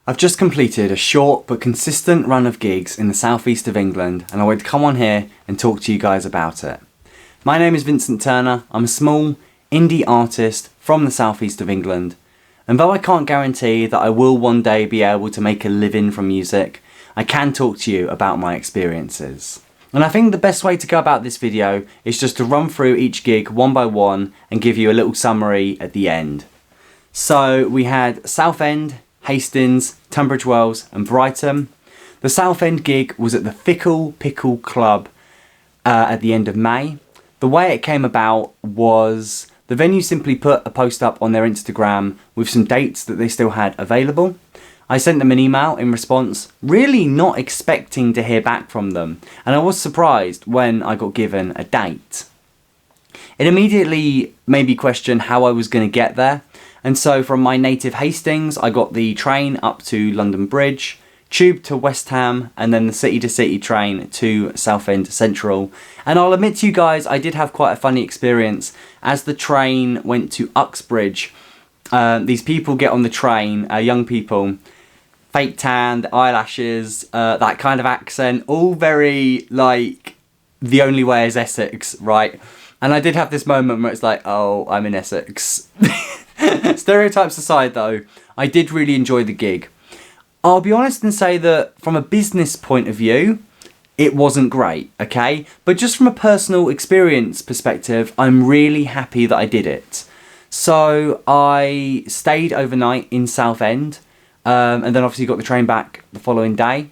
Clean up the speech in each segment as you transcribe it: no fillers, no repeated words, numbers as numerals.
I've just completed a short but consistent run of gigs in the southeast of England, and I wanted to come on here and talk to you guys about it. My name is Vincent Turner. I'm a small indie artist from the southeast of England, and though I can't guarantee that I will one day be able to make a living from music, I can talk to you about my experiences. And I think the best way to go about this video is just to run through each gig one by one and give you a little summary at the end. So we had Southend, Hastings, Tunbridge Wells and Brighton. The Southend gig was at the Fickle Pickle Club at the end of May. The way it came about was the venue simply put a post up on their Instagram with some dates that they still had available. I sent them an email in response, really not expecting to hear back from them, and I was surprised when I got given a date. It immediately made me question how I was going to get there, and so from my native Hastings I got the train up to London Bridge, tube to West Ham, and then the city-to-city train to Southend Central. And I'll admit to you guys, I did have quite a funny experience. As the train went to Uxbridge, these people get on the train, young people, fake tan, the eyelashes, that kind of accent, all very like the only way is Essex, right? And I did have this moment where it's like, oh, I'm in Essex. Stereotypes aside though, I did really enjoy the gig. I'll be honest and say that from a business point of view, it wasn't great, okay? But just from a personal experience perspective, I'm really happy that I did it. So I stayed overnight in Southend, and then obviously got the train back the following day.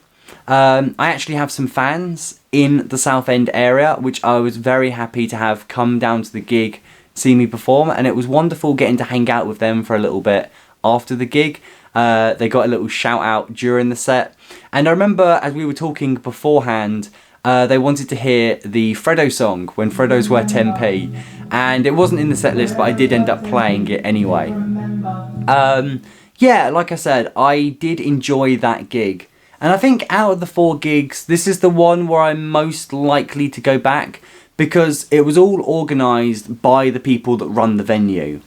I actually have some fans in the Southend area, which I was very happy to have come down to the gig, see me perform, and it was wonderful getting to hang out with them for a little bit after the gig. They got a little shout out during the set, and I remember as we were talking beforehand, they wanted to hear the Freddo song, When Freddos Were 10p, and it wasn't in the set list, but I did end up playing it anyway. Yeah, like I said, I did enjoy that gig. And I think out of the 4 gigs, this is the one where I'm most likely to go back, because it was all organised by the people that run the venue.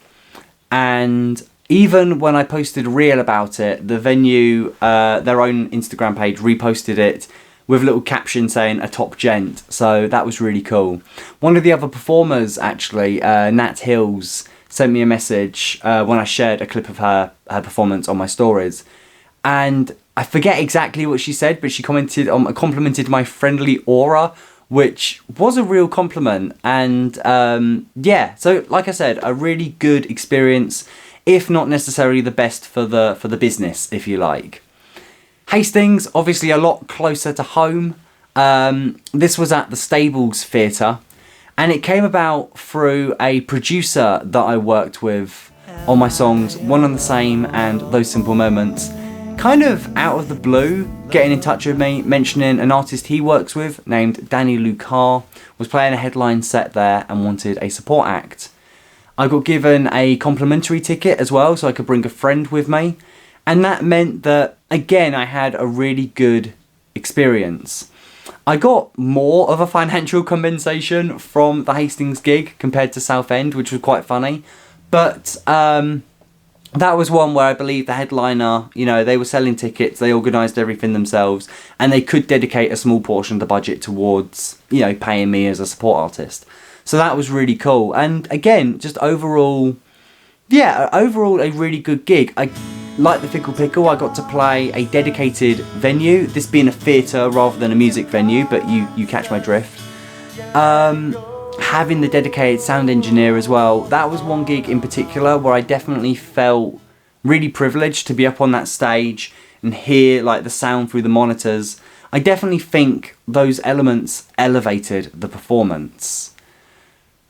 And even when I posted a reel about it, the venue, their own Instagram page, reposted it with a little caption saying a top gent. So that was really cool. One of the other performers, actually, Nat Hills, sent me a message when I shared a clip of her performance on my stories. And I forget exactly what she said, but she complimented my friendly aura, which was a real compliment. And yeah, so like I said, a really good experience, if not necessarily the best for the business, if you like. Hastings, obviously a lot closer to home. This was at the Stables Theatre, and it came about through a producer that I worked with on my songs One and the Same and Those Simple Moments. Kind of out of the blue, getting in touch with me, mentioning an artist he works with named Danny Lucar, was playing a headline set there and wanted a support act. I got given a complimentary ticket as well, so I could bring a friend with me. And that meant that, again, I had a really good experience. I got more of a financial compensation from the Hastings gig compared to Southend, which was quite funny. But that was one where I believe the headliner, you know, they were selling tickets, they organised everything themselves, and they could dedicate a small portion of the budget towards, you know, paying me as a support artist. So that was really cool. And again, just overall, yeah, overall a really good gig. I like the Fickle Pickle, I got to play a dedicated venue, this being a theatre rather than a music venue, but you catch my drift. Having the dedicated sound engineer as well, that was one gig in particular where I definitely felt really privileged to be up on that stage and hear like the sound through the monitors. I definitely think those elements elevated the performance.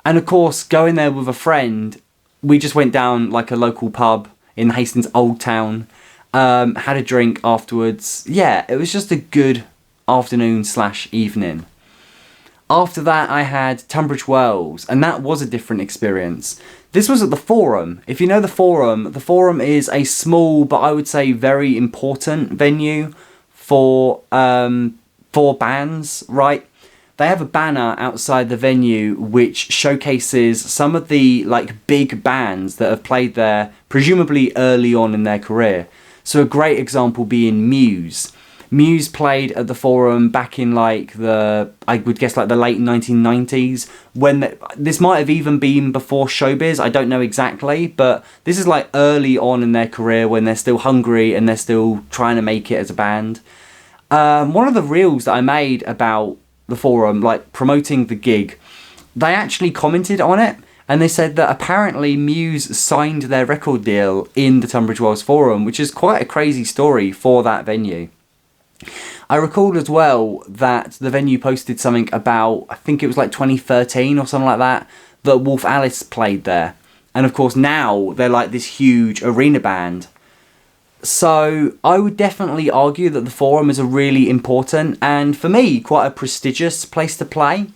And of course, going there with a friend, we just went down like a local pub in Hastings Old Town, had a drink afterwards. Yeah, it was just a good afternoon/evening. After that, I had Tunbridge Wells, and that was a different experience. This was at the Forum. If you know the Forum is a small, but I would say very important venue for bands, right? They have a banner outside the venue which showcases some of the like big bands that have played there, presumably early on in their career. So a great example being Muse. Muse played at the Forum back in like I would guess like the late 1990s, when this might have even been before Showbiz, I don't know exactly, but this is like early on in their career when they're still hungry and they're still trying to make it as a band. One of the reels that I made about the Forum, like promoting the gig, they actually commented on it, and they said that apparently Muse signed their record deal in the Tunbridge Wells Forum, which is quite a crazy story for that venue. I recalled as well that the venue posted something about, I think it was like 2013 or something like that, that Wolf Alice played there. And of course now they're like this huge arena band. So I would definitely argue that the Forum is a really important, and for me, quite a prestigious place to play.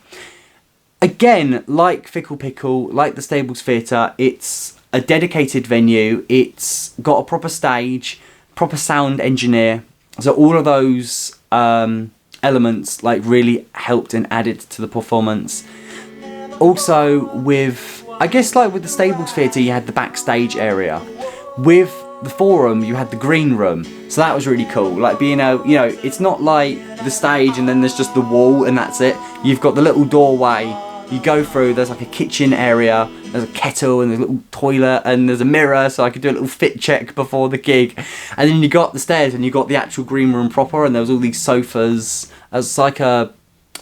Again, like Fickle Pickle, like the Stables Theatre, it's a dedicated venue. It's got a proper stage, proper sound engineer. So all of those elements like really helped and added to the performance. Also with, I guess like with the Stables Theatre, you had the backstage area. With the Forum, you had the green room. So that was really cool. Like being able, you know, it's not like the stage and then there's just the wall and that's it. You've got the little doorway. You go through, there's like a kitchen area, there's a kettle and there's a little toilet and there's a mirror so I could do a little fit check before the gig. And then you got the stairs and you got the actual green room proper, and there was all these sofas. As like a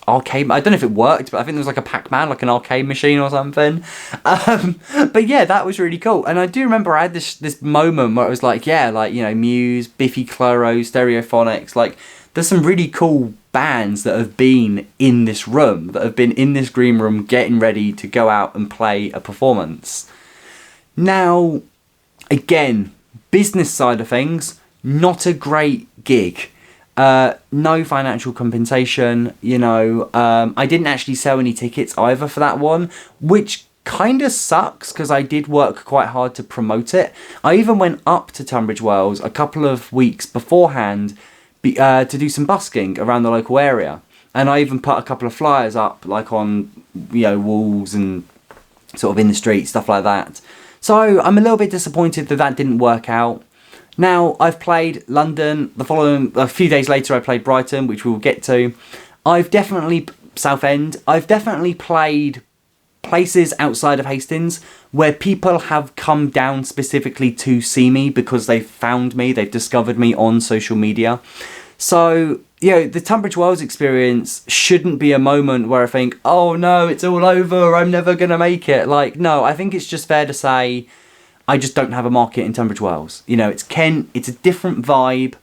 arcade, I don't know if it worked, but I think there was like a Pac-Man, like an arcade machine or something. But yeah, that was really cool. And I do remember I had this moment where it was like, yeah, like, you know, Muse, Biffy Clyro, Stereophonics, like there's some really cool bands that have been in this room, that have been in this green room getting ready to go out and play a performance. Now, again, business side of things, not a great gig. No financial compensation, you know. I didn't actually sell any tickets either for that one, which kind of sucks because I did work quite hard to promote it. I even went up to Tunbridge Wells a couple of weeks beforehand to do some busking around the local area, and I even put a couple of flyers up like on, you know, walls and sort of in the street, stuff like that. So I'm a little bit disappointed that that didn't work out. Now I've played London, a few days later I played Brighton, which we'll get to. I've definitely Southend. I've definitely played places outside of Hastings where people have come down specifically to see me because they've found me, they've discovered me on social media. So, you know, the Tunbridge Wells experience shouldn't be a moment where I think, oh no, it's all over, I'm never going to make it. Like, no, I think it's just fair to say I just don't have a market in Tunbridge Wells. You know, it's Kent, it's a different vibe,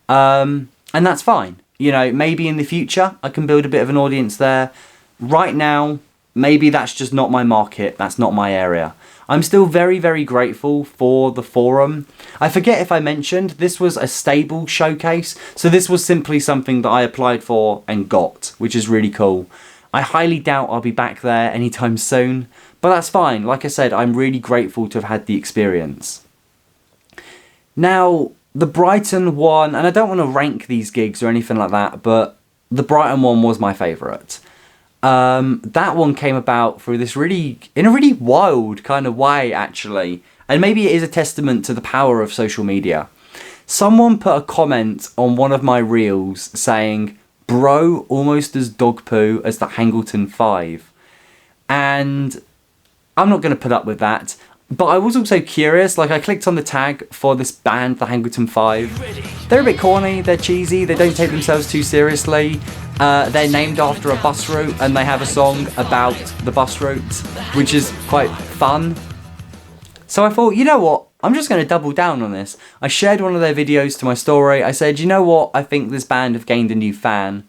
and that's fine. You know, maybe in the future I can build a bit of an audience there. Right now, maybe that's just not my market, that's not my area. I'm still very, very grateful for the Forum. I forget if I mentioned, this was a stable showcase, so this was simply something that I applied for and got, which is really cool. I highly doubt I'll be back there anytime soon, but that's fine. Like I said, I'm really grateful to have had the experience. Now, the Brighton one, and I don't want to rank these gigs or anything like that, but the Brighton one was my favourite. That one came about through in a really wild kind of way, actually. And maybe it is a testament to the power of social media. Someone put a comment on one of my reels saying, bro, almost as dog poo as the Hangleton 5. And I'm not going to put up with that. But I was also curious, like I clicked on the tag for this band, the Hangleton 5. They're a bit corny, they're cheesy, they don't take themselves too seriously. They're named after a bus route and they have a song about the bus route, which is quite fun. So I thought, you know what, I'm just going to double down on this. I shared one of their videos to my story. I said, you know what, I think this band have gained a new fan.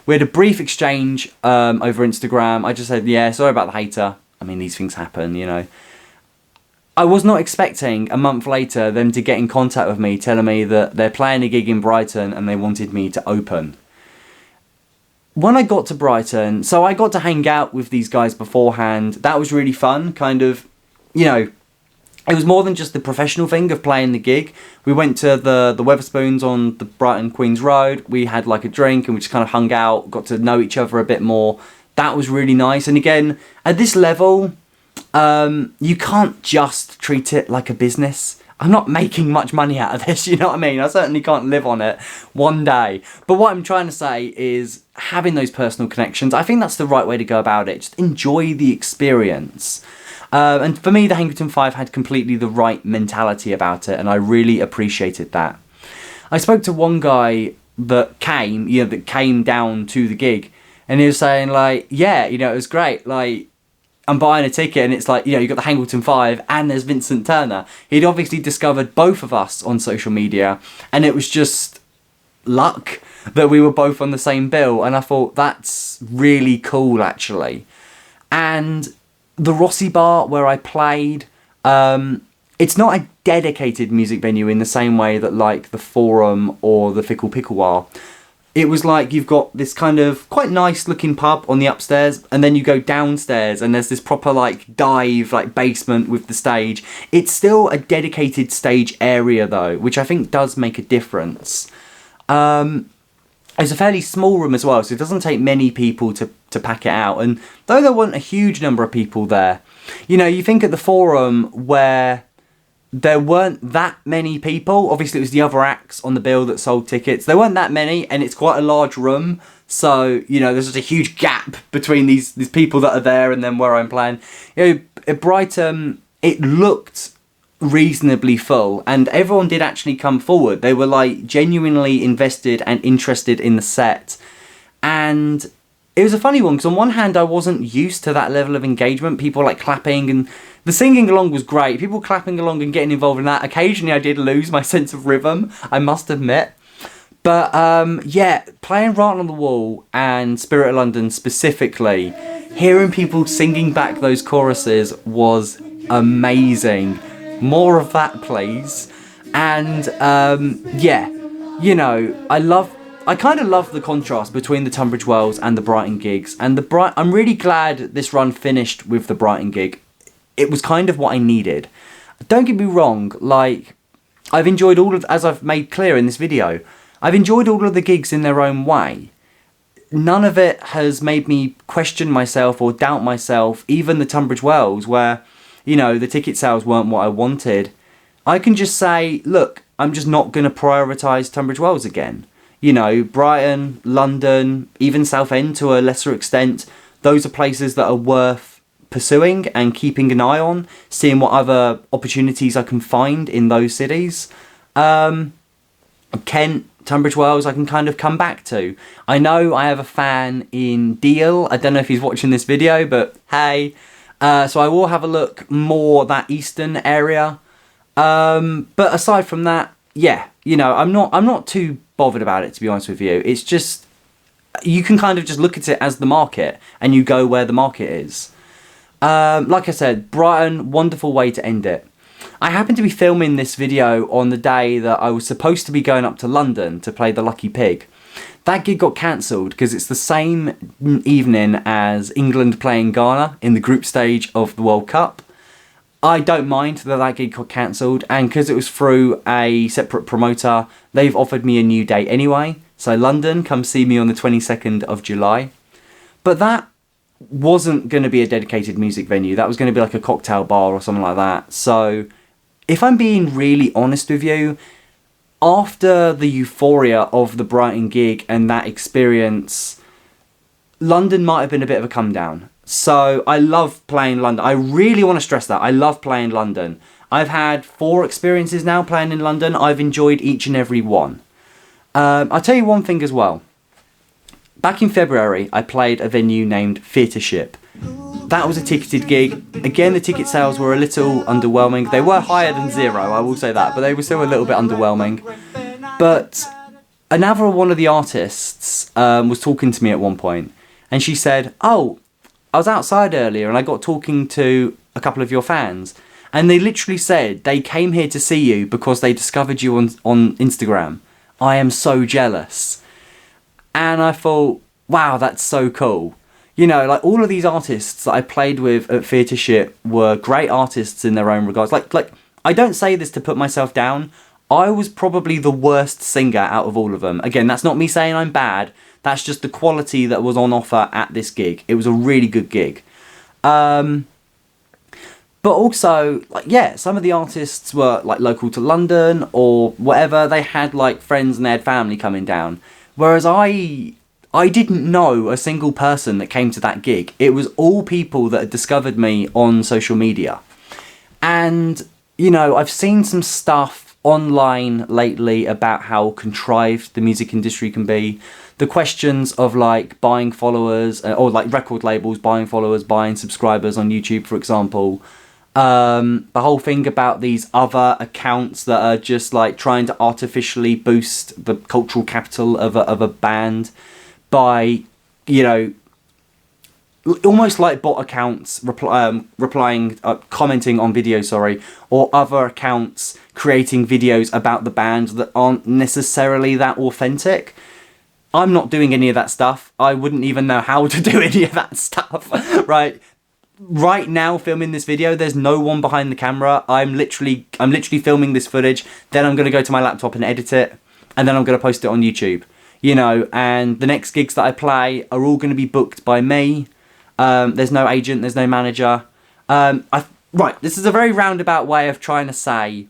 We had a brief exchange over Instagram. I just said, yeah, sorry about the hater. I mean, these things happen, you know. I was not expecting a month later them to get in contact with me telling me that they're playing a gig in Brighton and they wanted me to open. When I got to Brighton, so I got to hang out with these guys beforehand. That was really fun, kind of, you know, it was more than just the professional thing of playing the gig. We went to the Wetherspoons on the Brighton Queen's Road. We had like a drink and we just kind of hung out, got to know each other a bit more. That was really nice. And again, at this level, you can't just treat it like a business. I'm not making much money out of this, you know what I mean? I certainly can't live on it one day. But what I'm trying to say is having those personal connections, I think that's the right way to go about it. Just enjoy the experience. And for me, the Hangleton 5 had completely the right mentality about it, and I really appreciated that. I spoke to one guy that came down to the gig, and he was saying, like, yeah, you know, it was great, like, I'm buying a ticket and it's like, you know, you got the Hangleton 5 and there's Vincent Turner. He'd obviously discovered both of us on social media, and it was just luck that we were both on the same bill, and I thought that's really cool, actually. And the Rossi Bar where I played, it's not a dedicated music venue in the same way that like the Forum or the Fickle Pickle are. It was like you've got this kind of quite nice looking pub on the upstairs, and then you go downstairs and there's this proper like dive, like basement with the stage. It's still a dedicated stage area though, which I think does make a difference. It's a fairly small room as well, so it doesn't take many people to pack it out. And though there weren't a huge number of people there, you know, you think at the Forum where there weren't that many people, obviously it was the other acts on the bill that sold tickets, there weren't that many, and it's quite a large room, so, you know, there's just a huge gap between these people that are there and then where I'm playing. You know, at Brighton, it looked reasonably full, and everyone did actually come forward. They were like genuinely invested and interested in the set, and it was a funny one because on one hand I wasn't used to that level of engagement, people like clapping, and the singing along was great, people clapping along and getting involved in that. Occasionally I did lose my sense of rhythm, I must admit. But yeah, playing Right on the Wall and Spirit of London specifically, hearing people singing back those choruses was amazing. More of that, please. And yeah, you know, I kind of love the contrast between the Tunbridge Wells and the Brighton gigs. And I'm really glad this run finished with the Brighton gig. It was kind of what I needed. Don't get me wrong, like, I've enjoyed all of, as I've made clear in this video, I've enjoyed all of the gigs in their own way. None of it has made me question myself or doubt myself, even the Tunbridge Wells, where, you know, the ticket sales weren't what I wanted. I can just say, look, I'm just not going to prioritise Tunbridge Wells again. You know, Brighton, London, even Southend to a lesser extent, those are places that are worth pursuing and keeping an eye on, seeing what other opportunities I can find in those cities. Kent, Tunbridge Wells, I can kind of come back to. I know I have a fan in Deal. I don't know if he's watching this video, but hey. So I will have a look more that eastern area. But aside from that, yeah, you know, I'm not too bothered about it, to be honest with you. It's just, you can kind of just look at it as the market, and you go where the market is. Like I said, Brighton, wonderful way to end it. I happened to be filming this video on the day that I was supposed to be going up to London to play the Lucky Pig. That gig got cancelled because it's the same evening as England playing Ghana in the group stage of the World Cup. I don't mind that gig got cancelled, and because it was through a separate promoter, they've offered me a new date anyway. So London, come see me on the 22nd of July. But that wasn't going to be a dedicated music venue. That was going to be like a cocktail bar or something like that. So if I'm being really honest with you, after the euphoria of the Brighton gig and that experience, London might have been a bit of a come down. So I love playing London. I really want to stress that. I love playing London. I've had 4 experiences now playing in London. I've enjoyed each and every one. I'll tell you one thing as well. Back in February, I played a venue named Theatre Ship. That was a ticketed gig. Again, the ticket sales were a little underwhelming. They were higher than 0, I will say that, but they were still a little bit underwhelming. But another one of the artists was talking to me at one point, and she said, "Oh, I was outside earlier and I got talking to a couple of your fans, and they literally said they came here to see you because they discovered you on Instagram. I am so jealous." And I thought, wow, that's so cool. You know, like all of these artists that I played with at Theatre Ship were great artists in their own regards. Like I don't say this to put myself down. I was probably the worst singer out of all of them. Again, that's not me saying I'm bad. That's just the quality that was on offer at this gig. It was a really good gig. But also, like, yeah, some of the artists were like local to London or whatever. They had like friends and they had family coming down. Whereas I didn't know a single person that came to that gig. It was all people that had discovered me on social media. And, you know, I've seen some stuff online lately about how contrived the music industry can be. The questions of like buying followers or like record labels buying followers, buying subscribers on YouTube, for example. The whole thing about these other accounts that are just like trying to artificially boost the cultural capital of a band by, you know, almost like bot accounts replying, commenting on videos, sorry, or other accounts creating videos about the band that aren't necessarily that authentic. I'm not doing any of that stuff. I wouldn't even know how to do any of that stuff, right? Right now, filming this video, there's no one behind the camera. I'm literally filming this footage. Then I'm going to go to my laptop and edit it, and then I'm going to post it on YouTube. You know, and the next gigs that I play are all going to be booked by me. There's no agent, there's no manager. Right, this is a very roundabout way of trying to say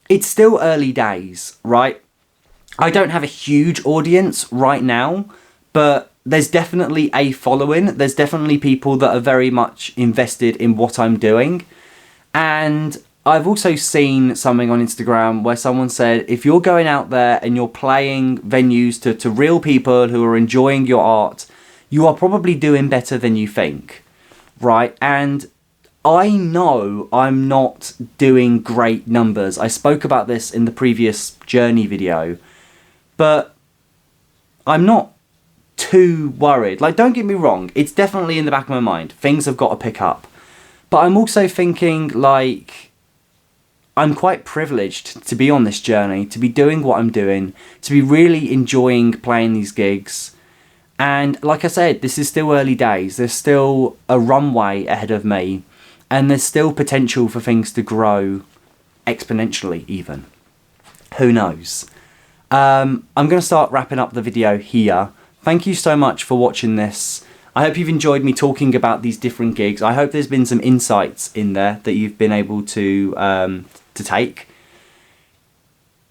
it's still early days, right? I don't have a huge audience right now, but there's definitely a following. There's definitely people that are very much invested in what I'm doing. And I've also seen something on Instagram where someone said, if you're going out there and you're playing venues to real people who are enjoying your art, you are probably doing better than you think, right? And I know I'm not doing great numbers. I spoke about this in the previous Journey video, but I'm not too worried. Like, don't get me wrong, it's definitely in the back of my mind. Things have got to pick up. But I'm also thinking, like, I'm quite privileged to be on this journey, to be doing what I'm doing, to be really enjoying playing these gigs. And like I said, this is still early days. There's still a runway ahead of me. And there's still potential for things to grow exponentially even. Who knows? I'm going to start wrapping up the video here. Thank you so much for watching this. I hope you've enjoyed me talking about these different gigs. I hope there's been some insights in there that you've been able to take.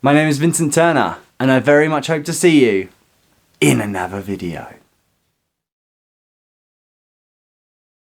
My name is Vincent Turner, and I very much hope to see you in another video.